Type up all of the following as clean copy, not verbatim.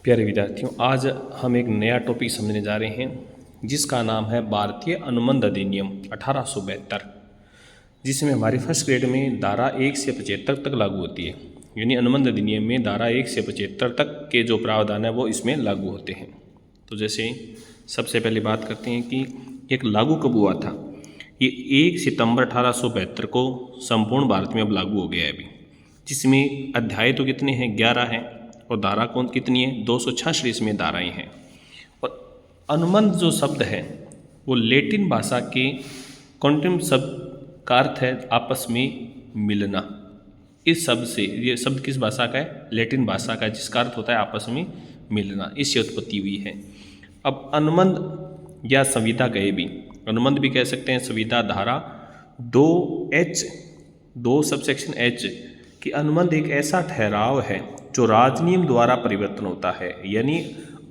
प्यारे विद्यार्थियों, आज हम एक नया टॉपिक समझने जा रहे हैं जिसका नाम है भारतीय अनुबंध अधिनियम 1872, जिसमें हमारी फर्स्ट ग्रेड में धारा 1 से 75 तक लागू होती है। यानी अनुबंध अधिनियम में धारा 1 से 75 तक के जो प्रावधान है वो इसमें लागू होते हैं। तो जैसे सबसे पहले बात करते हैं कि एक लागू कब हुआ था। ये 1 सितंबर 1872 को संपूर्ण भारत में अब लागू हो गया है अभी, जिसमें अध्याय तो कितने हैं, 11 हैं, और धारा कौन कितनी है, 266 इसमें धाराएँ हैं। और अनुबंध जो शब्द है वो लैटिन भाषा के कॉन्टिन्यूम शब्द का अर्थ है आपस में मिलना। इस शब्द से, ये शब्द किस भाषा का है, लैटिन भाषा का है, जिसका अर्थ होता है आपस में मिलना। इससे उत्पत्ति हुई है। अब अनुबंध या संविदा कहे भी, अनुबंध भी कह सकते हैं, संविदा धारा 2 सबसेक्शन H कि अनुबंध एक ऐसा ठहराव है जो राजनियम द्वारा परिवर्तन होता है। यानी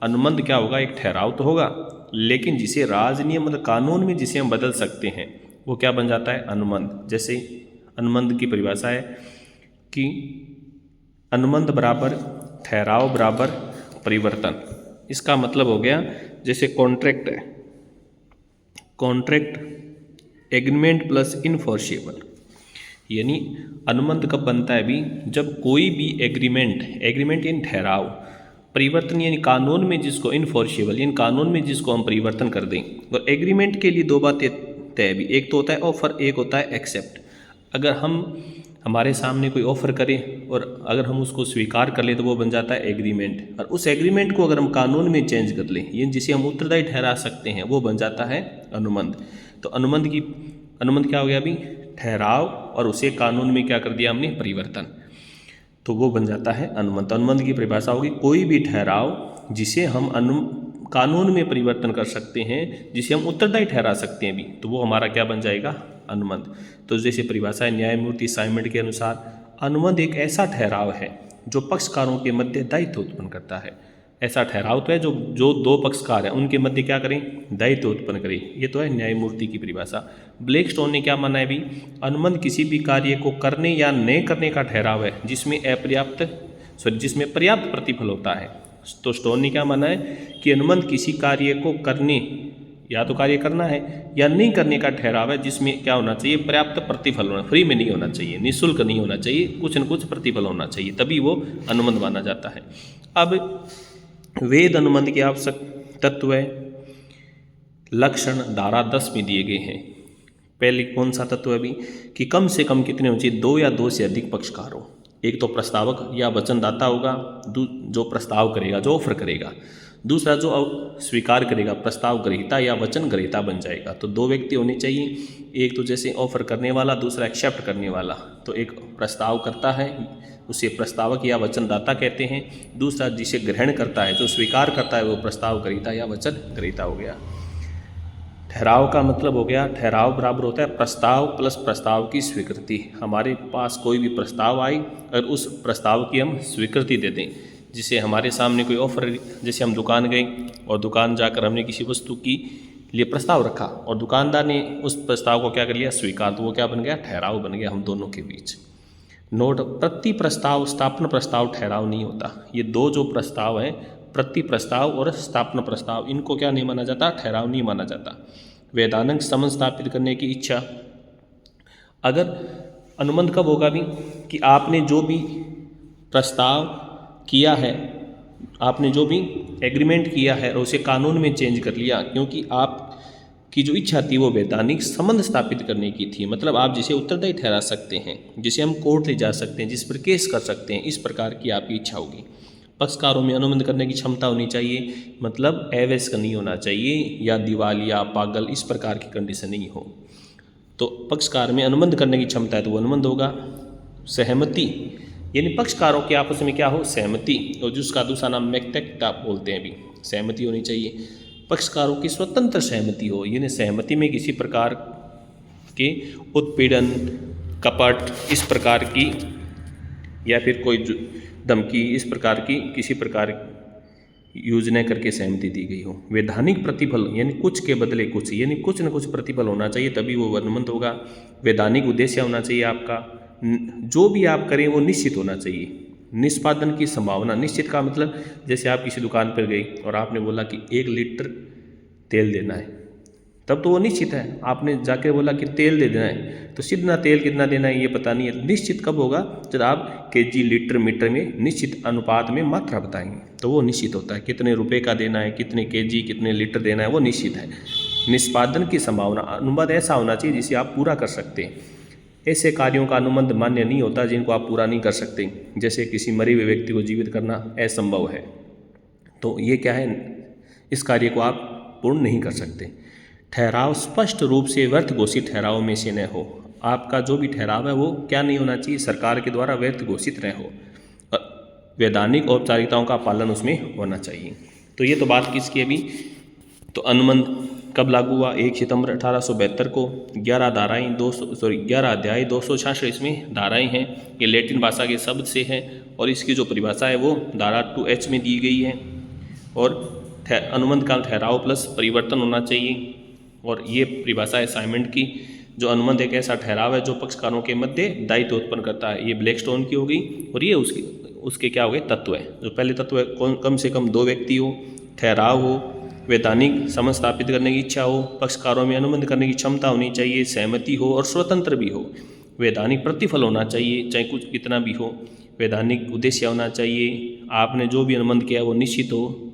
अनुबंध क्या होगा, एक ठहराव तो होगा, लेकिन जिसे राजनियम मतलब कानून में जिसे हम बदल सकते हैं वो क्या बन जाता है, अनुबंध। जैसे अनुबंध की परिभाषा है कि अनुबंध बराबर ठहराव बराबर परिवर्तन। इसका मतलब हो गया जैसे कॉन्ट्रैक्ट है, कॉन्ट्रैक्ट एग्रीमेंट प्लस इनफोर्सेबल। यानी अनुबंध कब बनता है अभी, जब कोई भी एग्रीमेंट यानी ठहराव, परिवर्तन यानी कानून में जिसको इनफोर्सेबल यानी कानून में जिसको हम परिवर्तन कर दें। और एग्रीमेंट के लिए दो बातें तय भी, एक तो होता है ऑफर, एक होता है एक्सेप्ट। अगर हमारे सामने कोई ऑफर करे और अगर हम उसको स्वीकार कर लें तो वो बन जाता है एग्रीमेंट। और उस एग्रीमेंट को अगर हम कानून में चेंज कर लें, यानी जिसे हम उत्तरदायी ठहरा सकते हैं, वो बन जाता है अनुबंध। तो अनुबंध क्या हो गया अभी, ठहराव, और उसे कानून में क्या कर दिया हमने, परिवर्तन, तो वो बन जाता है अनुबंध। अनुबंध की परिभाषा होगी कोई भी ठहराव जिसे हम कानून में परिवर्तन कर सकते हैं, जिसे हम उत्तरदायी ठहरा सकते हैं भी, तो वो हमारा क्या बन जाएगा, अनुबंध। तो जैसे परिभाषा है न्यायमूर्ति साइमंड के अनुसार, अनुबंध एक ऐसा ठहराव है जो पक्षकारों के मध्य दायित्व उत्पन्न करता है। ऐसा ठहराव तो है जो दो पक्षकार हैं उनके मध्य क्या करें, दायित्व उत्पन्न करें। ये तो है न्यायमूर्ति की परिभाषा। ब्लैकस्टोन ने क्या माना है भी, अनुबंध किसी भी कार्य को करने या न करने का ठहराव है जिसमें पर्याप्त प्रतिफल होता है। तो स्टोन ने क्या माना है कि अनुबंध किसी कार्य को करने, या तो कार्य करना है या नहीं करने का ठहराव है जिसमें क्या होना चाहिए, पर्याप्त प्रतिफल होना, फ्री में नहीं होना चाहिए, निःशुल्क नहीं होना चाहिए, कुछ न कुछ प्रतिफल होना चाहिए, तभी वो अनुबंध माना जाता है। अब वेद अनुबंध के आवश्यक तत्व लक्षण धारा 10 में दिए गए हैं। पहले कौन सा तत्व है अभी कि कम से कम कितने होने चाहिए, 2 या 2 से अधिक पक्षकार हो। एक तो प्रस्तावक या वचनदाता होगा, जो प्रस्ताव करेगा, जो ऑफर करेगा। दूसरा जो स्वीकार करेगा, प्रस्ताव ग्रहीता या वचन ग्रहीता बन जाएगा। तो 2 व्यक्ति होने चाहिए, एक तो जैसे ऑफर करने वाला, दूसरा एक्सेप्ट करने वाला। तो एक प्रस्ताव करता है उसे प्रस्तावक या वचनदाता कहते हैं, दूसरा जिसे ग्रहण करता है, जो स्वीकार करता है, वो प्रस्ताव ग्रहीता या वचन ग्रहीता हो गया। ठहराव का मतलब हो गया, ठहराव बराबर होता है प्रस्ताव प्लस प्रस्ताव की स्वीकृति। हमारे पास कोई भी प्रस्ताव आई और उस प्रस्ताव की हम स्वीकृति दे दें, जिसे हमारे सामने कोई ऑफर, जैसे हम दुकान गए और दुकान जाकर हमने किसी वस्तु की लिए प्रस्ताव रखा और दुकानदार ने उस प्रस्ताव को क्या कर लिया, स्वीकार, तो वो क्या बन गया, ठहराव बन गया हम दोनों के बीच। नोट, प्रति प्रस्ताव स्थापना प्रस्ताव ठहराव नहीं होता। ये 2 जो प्रस्ताव हैं, प्रति प्रस्ताव और स्थापना प्रस्ताव, इनको क्या नहीं माना जाता, ठहराव नहीं माना जाता। वैधानिक संबंध स्थापित करने की इच्छा, अगर अनुबंध कब होगा भी कि आपने जो भी प्रस्ताव किया है, आपने जो भी एग्रीमेंट किया है और उसे कानून में चेंज कर लिया, क्योंकि आपकी जो इच्छा थी वो वैधानिक संबंध स्थापित करने की थी। मतलब आप जिसे उत्तरदायी ठहरा सकते हैं, जिसे हम कोर्ट ले जा सकते हैं, जिस पर केस कर सकते हैं, इस प्रकार की आपकी इच्छा होगी। पक्षकारों में अनुबंध करने की क्षमता होनी चाहिए, मतलब अवैध नहीं होना चाहिए या दिवालिया, पागल, इस प्रकार की कंडीशन नहीं हो। तो पक्षकार में अनुबंध करने की क्षमता है तो वो अनुबंध होगा। सहमति, यानी पक्षकारों के आपस में क्या हो, सहमति, और जिसका दूसरा नाम मैक्टेक्टा बोलते हैं भी, सहमति होनी चाहिए। पक्षकारों की स्वतंत्र सहमति हो, यानी सहमति में किसी प्रकार के उत्पीड़न, कपट, इस प्रकार की, या फिर कोई धमकी, इस प्रकार की किसी प्रकार यूज न करके सहमति दी गई हो। वैधानिक प्रतिफल, यानी कुछ के बदले कुछ, यानी कुछ न कुछ प्रतिफल होना चाहिए, तभी वो अनुबंध होगा। वैधानिक उद्देश्य होना चाहिए आपका, जो भी आप करें वो निश्चित होना चाहिए। निष्पादन की संभावना, निश्चित का मतलब जैसे आप किसी दुकान पर गए और आपने बोला कि 1 लीटर तेल देना है, तब तो वो निश्चित है। आपने जाके बोला कि तेल दे देना है, तो कितना तेल कितना देना है ये पता नहीं है। निश्चित कब होगा? जब आप केजी, लीटर, मीटर में निश्चित अनुपात में मात्रा बताएंगे तो वो निश्चित होता है। कितने रुपए का देना है, कितने केजी, कितने लीटर देना है, वो निश्चित है। निष्पादन की संभावना, अनुबंध ऐसा होना चाहिए जिसे आप पूरा कर सकते हैं। ऐसे कार्यों का अनुबंध मान्य नहीं होता जिनको आप पूरा नहीं कर सकते, जैसे किसी मरे हुए व्यक्ति को जीवित करना असंभव है, तो ये क्या है, इस कार्य को आप पूर्ण नहीं कर सकते। ठहराव स्पष्ट रूप से व्यर्थ घोषित ठहराव में से न हो। आपका जो भी ठहराव है वो क्या नहीं होना चाहिए, सरकार के द्वारा व्यर्थ घोषित न हो, वैधानिक औपचारिकताओं का पालन उसमें होना चाहिए। तो ये तो बात किसकी अभी, तो अनुबंध कब लागू हुआ? 1 सितंबर 1872 को। 11 धाराएँ 11 अध्याय 266 इसमें धाराएँ हैं। ये लैटिन भाषा के शब्द से है और इसकी जो परिभाषा है वो धारा 2H में दी गई है। और अनुबंध का ठहराव प्लस परिवर्तन होना चाहिए। और ये परिभाषा है साइमंड की। जो अनुबंध एक ऐसा ठहराव है जो पक्षकारों के मध्य दायित्व उत्पन्न करता है। ये ब्लैकस्टोन की हो गई और ये उसके क्या हो गए, तत्व है। जो पहले तत्व है, कम से कम 2 व्यक्ति हो, ठहराव हो, वैधानिक समझ स्थापित करने की इच्छा हो, पक्षकारों में अनुबंध करने की क्षमता होनी चाहिए, सहमति हो और स्वतंत्र भी हो, वैधानिक प्रतिफल होना चाहिए चाहे कुछ कितना भी हो, वैधानिक उद्देश्य होना चाहिए, आपने जो भी अनुबंध किया है वो निश्चित हो,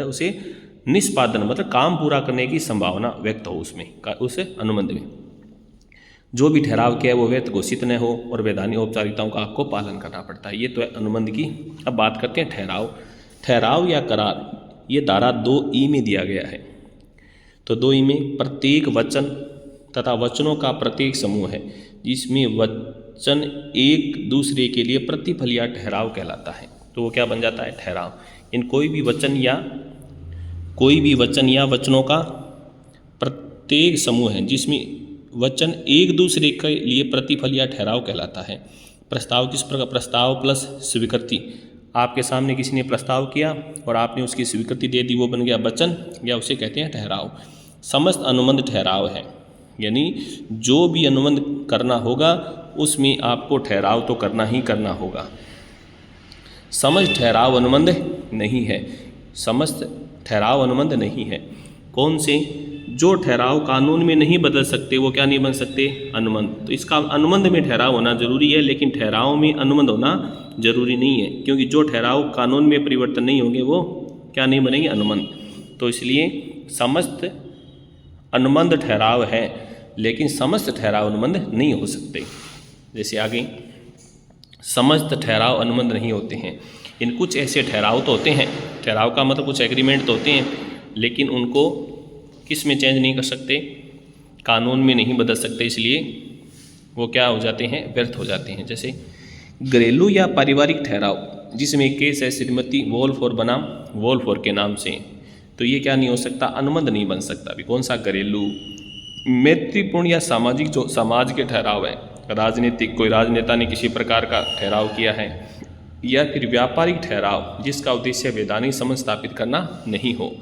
उसे निष्पादन मतलब काम पूरा करने की संभावना व्यक्त हो उसमें, उस अनुबंध में। जो भी ठहराव किया है वो व्यर्थ घोषित न हो और वैधानिक औपचारिकताओं का आपको पालन करना पड़ता है। ये तो है अनुबंध की। अब बात करते हैं ठहराव या करार। ये धारा 2E में दिया गया है। तो 2E में प्रत्येक वचन तथा वचनों का प्रत्येक समूह है जिसमें वचन एक दूसरे के लिए प्रतिफल या ठहराव कहलाता है। तो वो क्या बन जाता है, ठहराव। इन कोई भी वचन या वचनों का प्रत्येक समूह है जिसमें वचन एक दूसरे के लिए प्रतिफल या ठहराव कहलाता है। प्रस्ताव किस प्रकार, प्रस्ताव प्लस स्वीकृति। आपके सामने किसी ने प्रस्ताव किया और आपने उसकी स्वीकृति दे दी, वो बन गया वचन या उसे कहते हैं ठहराव। समस्त अनुबंध ठहराव है, यानी जो भी अनुबंध करना होगा उसमें आपको ठहराव तो करना ही करना होगा। समस्त ठहराव अनुबंध नहीं है, समस्त ठहराव अनुबंध नहीं है। कौन से? जो ठहराव कानून में नहीं बदल सकते वो क्या नहीं बन सकते, अनुबंध। तो इसका अनुबंध में ठहराव होना जरूरी है लेकिन ठहराव में अनुबंध होना जरूरी नहीं है, क्योंकि जो ठहराव कानून में परिवर्तन नहीं होंगे वो क्या नहीं बनेंगे, अनुबंध। तो इसलिए समस्त अनुबंध ठहराव है लेकिन समस्त ठहराव अनुबंध नहीं हो सकते। जैसे आगे, समस्त ठहराव अनुबंध नहीं होते हैं। इन कुछ ऐसे ठहराव तो होते हैं, ठहराव का मतलब कुछ एग्रीमेंट तो होते हैं, लेकिन उनको किस में चेंज नहीं कर सकते, कानून में नहीं बदल सकते, इसलिए वो क्या हो जाते हैं, व्यर्थ हो जाते हैं। जैसे घरेलू या पारिवारिक ठहराव जिसमें केस है श्रीमती वोल्फोर बनाम वोल्फोर के नाम से, तो ये क्या नहीं हो सकता, अनुबंध नहीं बन सकता। अभी कौन सा, घरेलू। मैत्रीपूर्ण या सामाजिक, जो समाज के ठहराव है, राजनीतिक, कोई राजनेता ने किसी प्रकार का ठहराव किया है, या फिर व्यापारिक ठहराव जिसका उद्देश्य वैधानिक समझ स्थापित करना नहीं हो,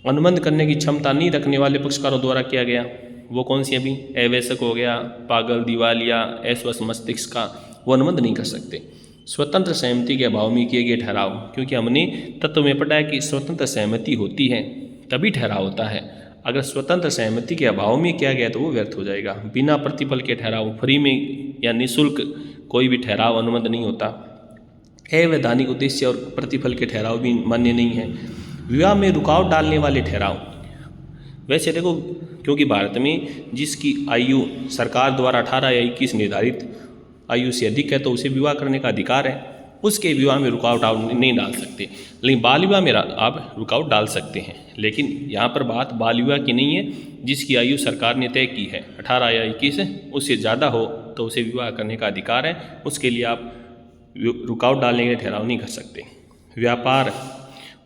अनुबंध करने की क्षमता नहीं रखने वाले पक्षकारों द्वारा किया गया, वो कौन सी अभी, अवैसक हो गया, पागल, दिवालिया, अस्वस्थ मस्तिष्क का, वो अनुबंध नहीं कर सकते। स्वतंत्र सहमति के अभाव में किए गए ठहराव, क्योंकि हमने तत्व में पढ़ा है कि स्वतंत्र सहमति होती है तभी ठहराव होता है। अगर स्वतंत्र सहमति के अभाव में किया गया तो वो व्यर्थ हो जाएगा। बिना प्रतिफल के ठहराव, फ्री में या निःशुल्क कोई भी ठहराव अनुबंध नहीं होता। अवैधानिक उद्देश्य और प्रतिफल के ठहराव भी मान्य नहीं है। विवाह में रुकावट डालने वाले ठहराव, वैसे देखो, क्योंकि भारत में जिसकी आयु सरकार द्वारा 18 या 21 निर्धारित आयु से अधिक है तो उसे विवाह करने का अधिकार है, उसके विवाह में रुकावट आप नहीं डाल सकते। लेकिन बाल विवाह में आप रुकावट डाल सकते हैं, लेकिन यहाँ पर बात बाल विवाह की नहीं है। जिसकी आयु सरकार ने तय की है 18 या 21, उससे ज़्यादा हो तो उसे विवाह करने का अधिकार है, उसके लिए आप रुकावट डालने के ठहराव नहीं कर सकते। व्यापार,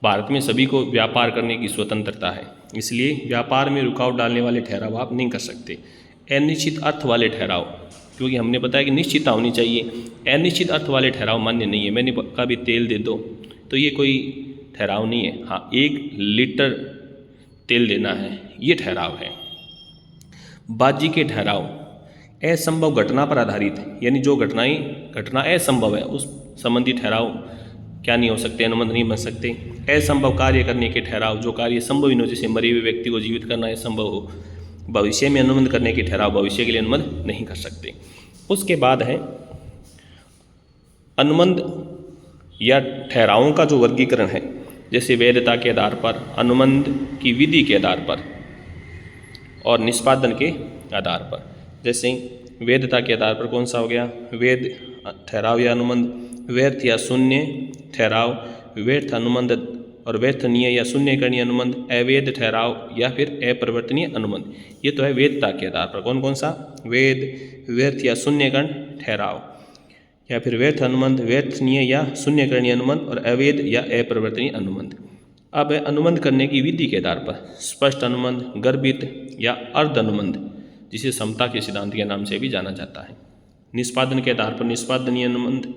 भारत में सभी को व्यापार करने की स्वतंत्रता है, इसलिए व्यापार में रुकावट डालने वाले ठहराव आप नहीं कर सकते। अनिश्चित अर्थ वाले ठहराव, क्योंकि हमने बताया कि निश्चितता होनी चाहिए, अनिश्चित अर्थ वाले ठहराव मान्य नहीं है। मैंने कहा भी तेल दे दो, तो ये कोई ठहराव नहीं है। हाँ, 1 लीटर तेल देना है, ये ठहराव है। बाजी के ठहराव, असंभव घटना पर आधारित, यानी जो घटना असंभव है संबंधी ठहराव क्या नहीं हो सकते, अनुबंध नहीं बन सकते। असंभव कार्य करने के ठहराव, जो कार्य संभव ही न हो, जैसे मरे हुए व्यक्ति को जीवित करना असंभव हो, भविष्य में अनुबंध करने के ठहराव भविष्य के लिए अनुबंध नहीं कर सकते। उसके बाद है अनुबंध या ठहरावों का जो वर्गीकरण है, जैसे वैधता के आधार पर, अनुबंध की विधि के आधार पर और निष्पादन के आधार पर। जैसे वैधता के आधार पर कौन सा हो गया, वैध ठहराव या अनुबंध, व्यर्थ या शून्य ठहराव, व्यर्थ अनुबंध और व्यर्थनीय या शून्यकरणीय अनुबंध, अवैध ठहराव या फिर अपरिवर्तनीय अनुबंध। ये तो है वैधता के आधार पर, कौन कौन सा, वैध, व्यर्थ या शून्यकरण ठहराव, या फिर व्यर्थ अनुबंध, व्यर्थनीय या शून्यकरणीय अनुबंध और अवैध या अपरिवर्तनीय अनुबंध। अब अनुबंध करने की विधि के आधार पर स्पष्ट अनुबंध, गर्भित या अर्ध अनुबंध, जिसे समता के सिद्धांत के नाम से भी जाना जाता है। निष्पादन के आधार पर निष्पादनीय अनुबंध,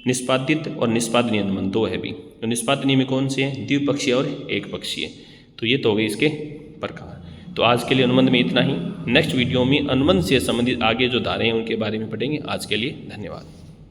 निष्पादित और निष्पादनीय अनुबंध दो है भी। तो निष्पादनीय में कौन से हैं, द्विपक्षीय और एक पक्षीय। तो ये तो हो गए इसके प्रकार। तो आज के लिए अनुबंध में इतना ही। नेक्स्ट वीडियो में अनुबंध से संबंधित आगे जो धारे हैं उनके बारे में पढ़ेंगे। आज के लिए धन्यवाद।